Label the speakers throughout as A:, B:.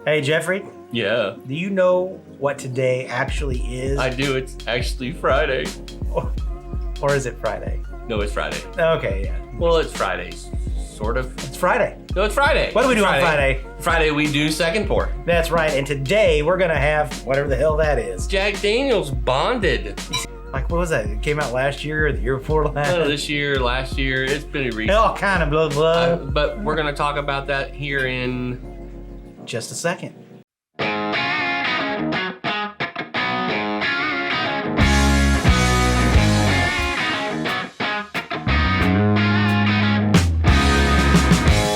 A: Hey, Jeffrey,
B: Yeah,
A: do you know what today actually is?
B: I do. It's actually Friday.
A: Or is it Friday?
B: No, it's Friday.
A: Okay, yeah.
B: Well, it's Fridays, sort of.
A: It's Friday.
B: No, it's Friday.
A: What do we do on Friday?
B: Friday, we do second pour.
A: That's right, and today we're going to have whatever the hell that is.
B: Jack Daniel's Bonded.
A: Like, what was that? It came out last year or the year before last?
B: This year, last year, it's been a recent.
A: All kind of blah.
B: But we're going to talk about that here in
A: Just a second.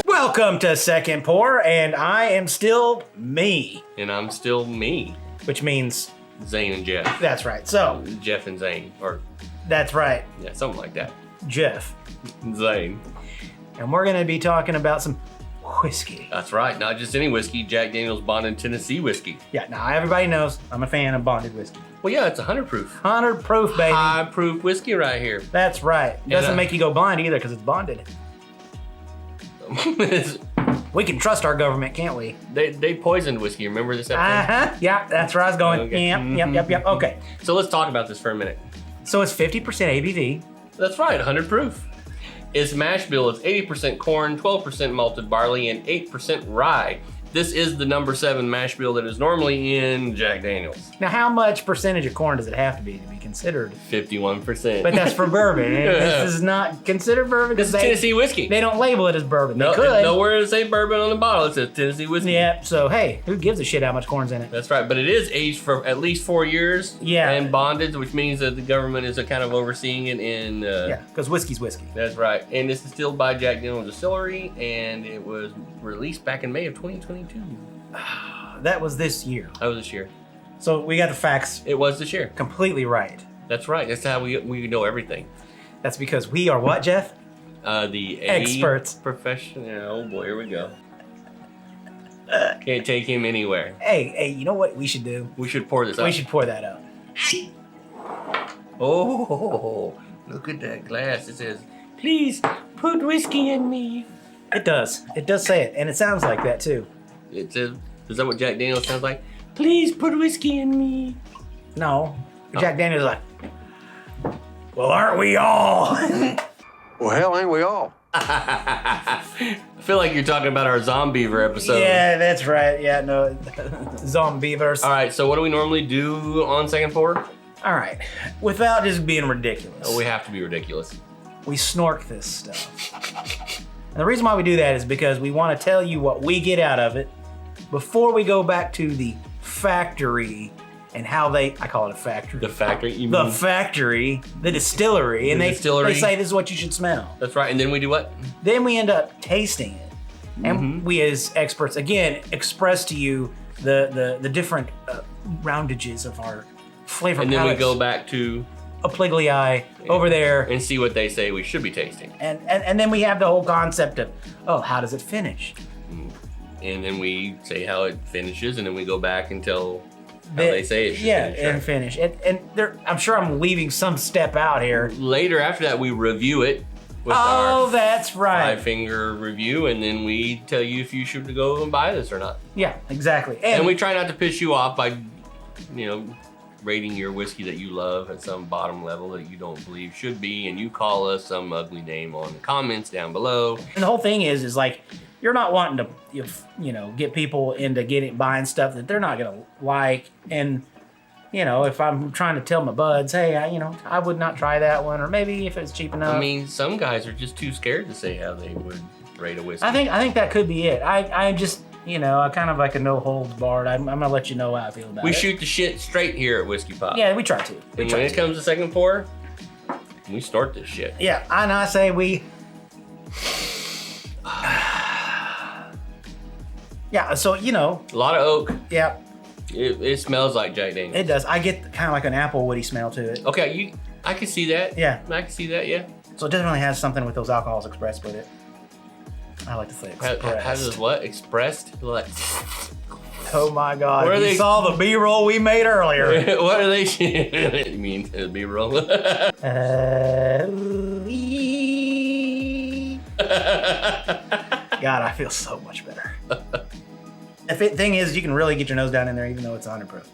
A: Welcome to Second Pour, and I am still me.
B: And I'm still me.
A: Which means...
B: Zane and Jeff.
A: That's right. So...
B: Jeff and Zane. Or,
A: that's right.
B: yeah, something like that.
A: Jeff.
B: Zane.
A: And we're going to be talking about some whiskey.
B: That's right. Not just any whiskey. Jack Daniel's Bonded Tennessee whiskey.
A: Yeah, now everybody knows I'm a fan of bonded whiskey.
B: Well, yeah, it's 100 proof.
A: 100 proof, baby.
B: High proof whiskey right here.
A: That's right. Doesn't make you go blind either because it's bonded. We can trust our government, can't we?
B: They poisoned whiskey. Remember this episode?
A: Yeah, that's where I was going.
B: Okay.
A: Yep. Okay.
B: So let's talk about this for a minute.
A: So it's 50% ABV.
B: That's right, 100 proof. Its mash bill is 80% corn, 12% malted barley, and 8% rye. This is the number 7 mash bill that is normally in Jack Daniel's.
A: Now, how much percentage of corn does it have to be considered?
B: 51%.
A: But that's for bourbon. And this is not considered bourbon
B: This
A: because
B: is Tennessee whiskey.
A: they don't label it as bourbon.
B: No,
A: they could.
B: nowhere to say bourbon on the bottle. It says Tennessee whiskey.
A: Yeah, so hey, who gives a shit how much corn's in it?
B: That's right, but it is aged for at least 4 years.
A: Yeah.
B: And bonded, which means that the government is kind of overseeing it in...
A: Yeah, because whiskey's whiskey.
B: That's right. And it's distilled by Jack Daniel's Distillery, and it was released back in May of 2022.
A: That was this year.
B: That was this year.
A: So we got the facts
B: It was this year.
A: completely right.
B: That's right. That's how we know everything.
A: That's because we are what, Jeff?
B: The
A: Experts.
B: Professional. Oh boy, here we go. Can't take him anywhere.
A: Hey, you know what we should do?
B: We should pour this up.
A: We should pour that up.
B: Oh, look at that glass. It says, "Please put whiskey in me."
A: It does. It does say it, and it sounds like that too.
B: It says, is that what Jack Daniel's sounds like? Please put whiskey in me.
A: No, Jack Daniel's like, well, aren't we all?
C: Well, hell, ain't we all?
B: I feel like you're talking about our Zombiever episode.
A: Yeah, that's right. Yeah, no, Zombieverse.
B: All right, so what do we normally do on second pour?
A: All right, without just being ridiculous,
B: Oh, we have to be ridiculous.
A: we snork this stuff. And the reason why we do that is because we want to tell you what we get out of it before we go back to the factory and how I call it a factory.
B: The factory, you
A: The
B: mean?
A: factory, the distillery, and
B: The
A: they
B: distillery.
A: say this is what you should smell.
B: That's right, and then we do what?
A: Then we end up tasting it, and
B: Mm-hmm.
A: we as experts again express to you the different roundages of our flavor.
B: And then we
A: palettes.
B: go back to
A: Opliglii over there,
B: and see what they say we should be tasting.
A: and then we have the whole concept of, oh, how does it finish?
B: And then we say how it finishes, and then we go back and tell how they say it should
A: Yeah,
B: finish.
A: and finish. And there, I'm sure I'm leaving some step out here.
B: Later, after that, we review it with
A: Oh,
B: our
A: that's right.
B: 5-finger review, and then we tell you if you should go and buy this or not.
A: Yeah, exactly.
B: And we try not to piss you off by, rating your whiskey that you love at some bottom level that you don't believe should be, and you call us some ugly name on the comments down below.
A: And the whole thing is like, you're not wanting to, get people into buying stuff that they're not gonna like. And if I'm trying to tell my buds, hey, I would not try that one, or maybe if it's cheap enough.
B: I mean, some guys are just too scared to say how they would rate a whiskey.
A: I think that could be it. I just, I kind of like a no holds barred. I'm gonna let you know how I feel about it.
B: We shoot the shit straight here at Whiskey Pop.
A: Yeah, we try to.
B: And when it comes to second pour, we start this shit.
A: Yeah, and I say we. Yeah, so
B: A lot of oak.
A: yeah,
B: It smells like Jack Daniel's.
A: it does. I get kind of like an apple woody smell to it.
B: Okay, I can see that.
A: Yeah.
B: I can see that, yeah.
A: So it definitely has something with those alcohols expressed with it. I like to say expressed.
B: How does what? Expressed? Like,
A: Oh my God!
B: What are
A: You
B: they-
A: saw the B-roll we made earlier.
B: what are they? You mean B-roll?
A: God, I feel so much better. thing is, you can really get your nose down in there even though it's 100 proof.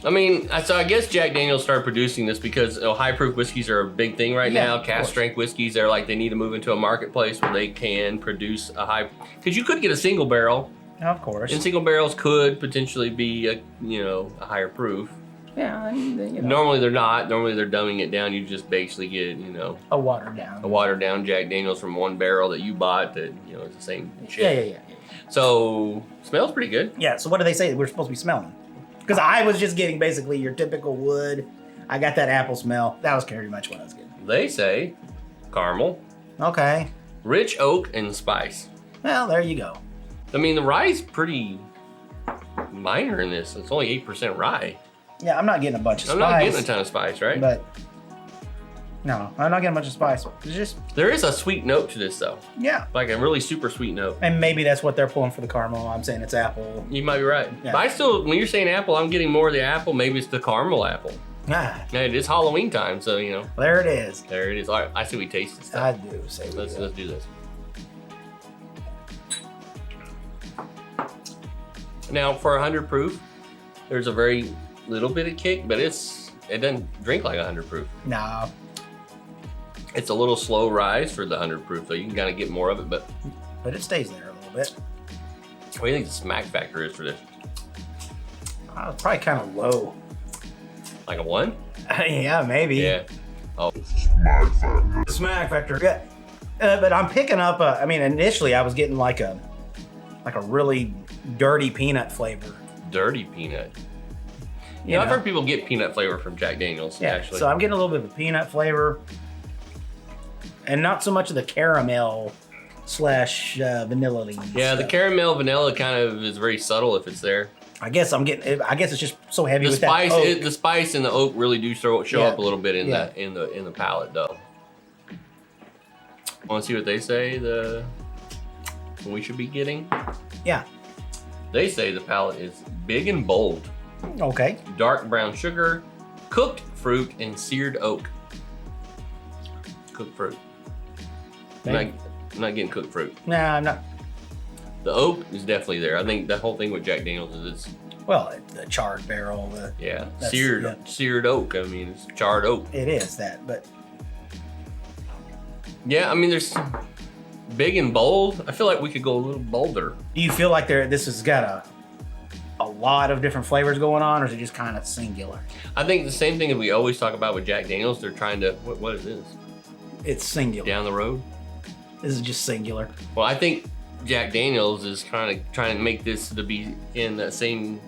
B: I mean, so I guess Jack Daniel's started producing this because high proof whiskeys are a big thing right now. Cask strength whiskeys, they're like they need to move into a marketplace where they can produce a high. Because you could get a single barrel.
A: Of course.
B: And single barrels could potentially be a higher proof.
A: Yeah,
B: Normally they're not. Normally they're dumbing it down. You just basically get
A: a watered down
B: Jack Daniel's from one barrel that you bought that is the same shit.
A: Yeah.
B: So smells pretty good.
A: Yeah. So what do they say we're supposed to be smelling? Because I was just getting basically your typical wood. I got that apple smell. That was pretty much what I was getting.
B: They say caramel,
A: Okay.
B: rich oak, and spice.
A: Well, there you go.
B: I mean, the rye's pretty minor in this. It's only 8% rye.
A: Yeah, I'm not getting a bunch of spice.
B: I'm not getting a ton of spice, right?
A: But no, I'm not getting a bunch of spice. It's just
B: there is a sweet note to this, though.
A: Yeah.
B: Like a really super sweet note.
A: And maybe that's what they're pulling for the caramel. I'm saying it's apple.
B: You might be right.
A: Yeah.
B: But I still, when you're saying apple, I'm getting more of the apple. Maybe it's the caramel apple.
A: Ah.
B: Yeah, it is Halloween time, so
A: There it is.
B: There it is. All right, I see we taste this stuff.
A: I do say
B: Let's do this. Now, for 100 proof, there's a very little bit of kick, but it doesn't drink like 100 proof.
A: Nah.
B: It's a little slow rise for the 100 proof, though. You can kind of get more of it, but
A: it stays there a little bit.
B: What do you think the smack factor is for this?
A: It's probably kind of low.
B: Like a 1?
A: Yeah, maybe.
B: Yeah. Oh.
A: Smack factor. Yeah. But I'm picking up. Initially I was getting like a really dirty peanut flavor.
B: Dirty peanut. I've heard people get peanut flavor from Jack Daniel's.
A: Yeah.
B: Actually.
A: So I'm getting a little bit of a peanut flavor, and not so much of the caramel / vanilla.
B: Yeah, the caramel vanilla kind of is very subtle if it's there.
A: I guess it's just so heavy
B: The
A: with
B: spice,
A: that oak.
B: the spice and the oak really do show up a little bit in the palate, though. Want to see what they say we should be getting?
A: Yeah.
B: They say the palate is big and bold.
A: Okay.
B: Dark brown sugar, cooked fruit, and seared oak. Cooked fruit. I'm not getting cooked fruit.
A: Nah, I'm not.
B: The oak is definitely there. I think the whole thing with Jack Daniel's is
A: the charred barrel.
B: seared oak. I mean, it's charred oak.
A: It is that, but
B: yeah, I mean, there's big and bold. I feel like we could go a little bolder.
A: do you feel like this has got a lot of different flavors going on, or is it just kind of singular?
B: I think the same thing that we always talk about with Jack Daniel's. They're trying to what is this?
A: It's singular.
B: Down the road.
A: This is just singular.
B: Well, I think Jack Daniel's is kind of trying to make this to be in the same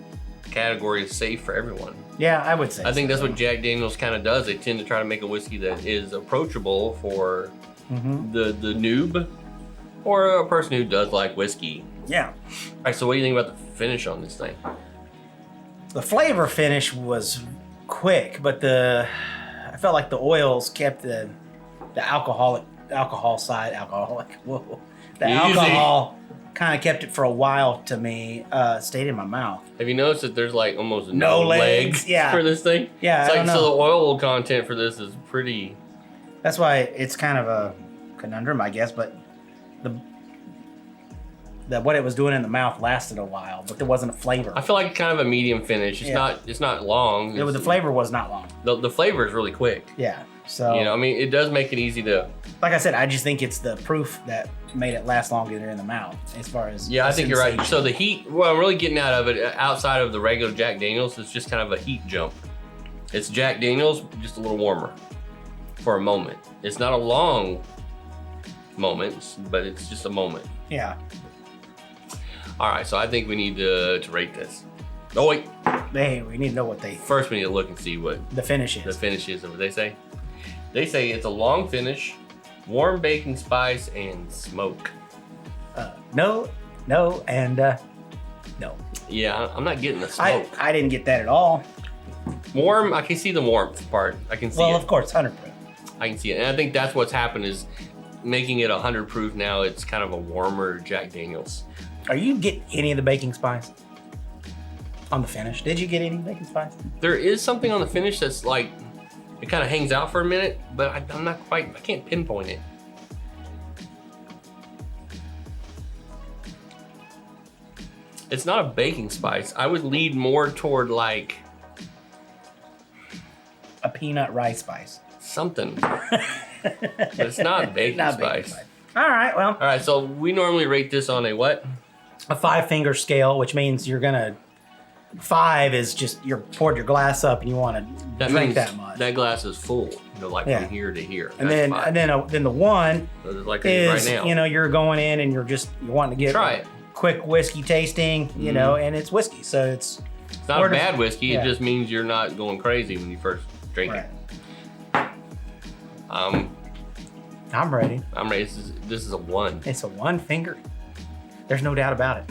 B: category as safe for everyone.
A: Yeah, I would say.
B: I think that's what Jack Daniel's kind of does. They tend to try to make a whiskey that is approachable for the noob or a person who does like whiskey.
A: Yeah.
B: All right, so what do you think about the finish on this thing?
A: The flavor finish was quick, but I felt like the oils kept the alcohol side. Whoa. The alcohol kind of kept it for a while to me. Stayed in my mouth.
B: Have you noticed that there's like almost
A: no legs
B: for this thing?
A: Yeah,
B: it's
A: I
B: like
A: don't know.
B: So the oil content for this is pretty.
A: That's why it's kind of a conundrum, I guess. But what it was doing in the mouth lasted a while, but there wasn't a flavor.
B: I feel like kind of a medium finish. It's not long.
A: The flavor was not long.
B: The flavor is really quick.
A: Yeah. So
B: I mean, it does make it easy to.
A: Like I said, I just think it's the proof that made it last longer in the mouth, as far as.
B: Yeah, I think you're right. So the heat, what I'm really getting out of it, outside of the regular Jack Daniel's, is just kind of a heat jump. It's Jack Daniel's, just a little warmer for a moment. It's not a long moment, but it's just a moment.
A: Yeah.
B: All right, so I think we need to rate this. Oh wait.
A: Hey, we need to know what
B: First, we need to look and see what
A: the finish is.
B: The finish is. What they say. They say it's a long finish, warm baking spice, and smoke.
A: No, and no.
B: Yeah, I'm not getting the smoke.
A: I didn't get that at all.
B: Warm, I can see the warmth part. I can see it.
A: Well, of course, 100 proof.
B: I can see it. And I think that's what's happened is making it 100 proof now, it's kind of a warmer Jack Daniel's.
A: Are you getting any of the baking spice on the finish? Did you get any baking spice?
B: There is something on the finish that's like, it kind of hangs out for a minute, but I'm not quite, I can't pinpoint it. It's not a baking spice. I would lead more toward like
A: A peanut rice spice.
B: something. But it's not baking
A: Not
B: spice.
A: baking spice. All right, well,
B: All right, so we normally rate this on a what?
A: a 5-finger scale, which means you're gonna 5 is just you're poured your glass up and you want to drink
B: means
A: that much.
B: That glass is full, like
A: Yeah.
B: from here to here.
A: and
B: That's
A: then
B: five.
A: then the 1
B: So it's like it is
A: is
B: right now.
A: you're going in and you're wanting to get
B: Try it.
A: quick whiskey tasting, and it's whiskey, so it's
B: It's not a bad whiskey.
A: yeah.
B: It just means you're not going crazy when you first drink
A: right.
B: it.
A: I'm ready.
B: I'm ready. This is a 1.
A: It's a 1 finger. There's no doubt about it.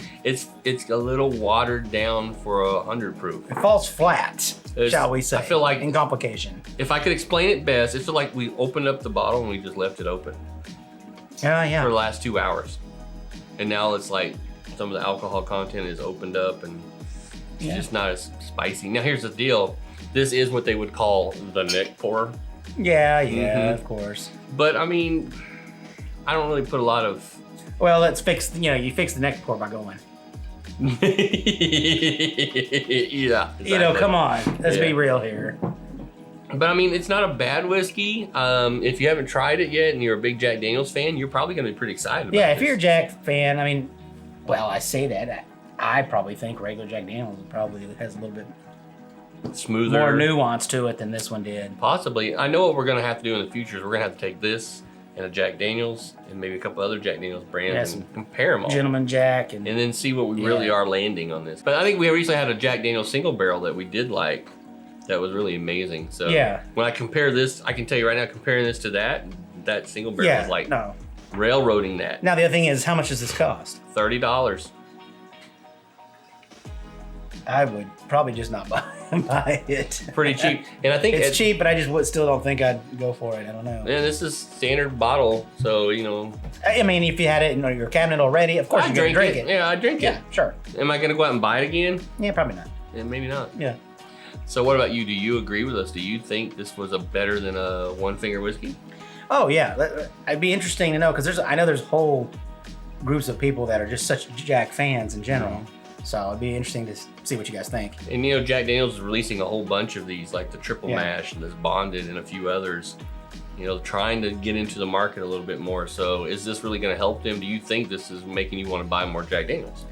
B: It's a little watered down for 100 proof.
A: It falls flat,
B: It's-
A: shall we say?
B: I feel like-
A: in complication.
B: If I could explain it best, it's like we opened up the bottle and we just left it open
A: Yeah.
B: for the last 2 hours, and now it's like some of the alcohol content is opened up and it's just not as spicy. Now here's the deal: this is what they would call the neck pour,
A: Yeah,
B: Mhm.
A: of course.
B: but I mean, I don't really put a lot of.
A: Well, let's fix. You fix the neck pour by going.
B: Yeah, exactly.
A: Come on. Let's be
B: Yeah.
A: real here.
B: But I mean, it's not a bad whiskey. If you haven't tried it yet and you're a big Jack Daniels fan, you're probably going to be pretty excited about
A: Yeah, if
B: this.
A: you're a Jack fan, I mean, well, I say that. I probably think regular Jack Daniels probably has a little bit
B: smoother,
A: more nuance to it than this one did.
B: Possibly. I know what we're going to have to do in the future is we're going to have to take this and a Jack Daniels and maybe a couple other Jack Daniels brands
A: Yes.
B: and compare them all.
A: Gentleman Jack and
B: And then see what we really
A: Yeah.
B: are landing on this. But I think we recently had a Jack Daniels single barrel that we did like. That was really amazing. So
A: Yeah.
B: when I compare this, I can tell you right now, comparing this to that single barrel is like
A: no.
B: railroading that.
A: Now the other thing is, how much does this cost?
B: $30.
A: I would probably just not buy it.
B: Pretty cheap. And I think
A: It's cheap, but I just still don't think I'd go for it. I don't know.
B: Yeah, this is standard bottle, so
A: I mean, if you had it in your cabinet already, of course
B: I
A: you're gonna drink it.
B: Yeah, I drink
A: Yeah,
B: it.
A: sure.
B: Am I gonna go out and buy it again?
A: Yeah, probably not.
B: And maybe not.
A: Yeah.
B: So what about you? Do you agree with us? Do you think this was better than a 1-finger whiskey?
A: Oh yeah, it'd be interesting to know because I know there's whole groups of people that are just such Jack fans in general. So it'd be interesting to see what you guys think.
B: And Jack Daniels is releasing a whole bunch of these, like the triple mash and this bonded and a few others. Trying to get into the market a little bit more. So is this really going to help them? Do you think this is making you want to buy more Jack Daniels?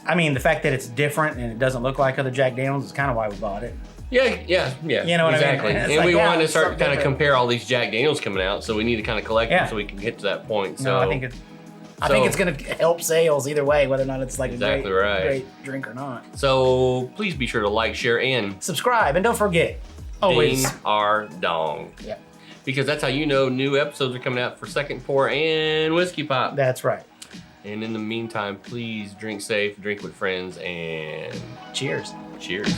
A: I mean, the fact that it's different and it doesn't look like other Jack Daniels is kind of why we bought it.
B: Yeah.
A: You know what I mean?
B: exactly.
A: It's
B: And
A: like,
B: we
A: yeah,
B: wanted to
A: it's
B: start
A: something
B: kind of
A: different.
B: compare all these Jack Daniels coming out, so we need to kind of collect them so we can get to that point. So
A: No, I think it's going to help sales either way, whether or not it's like
B: Exactly
A: a
B: right.
A: great drink or not.
B: So please be sure to like, share, and
A: Subscribe and don't forget, always.
B: ding our dong.
A: Yeah,
B: Because that's how new episodes are coming out for Second Pour and Whiskey Pop.
A: that's right.
B: And in the meantime, please drink safe, drink with friends, and
A: Cheers.
B: cheers.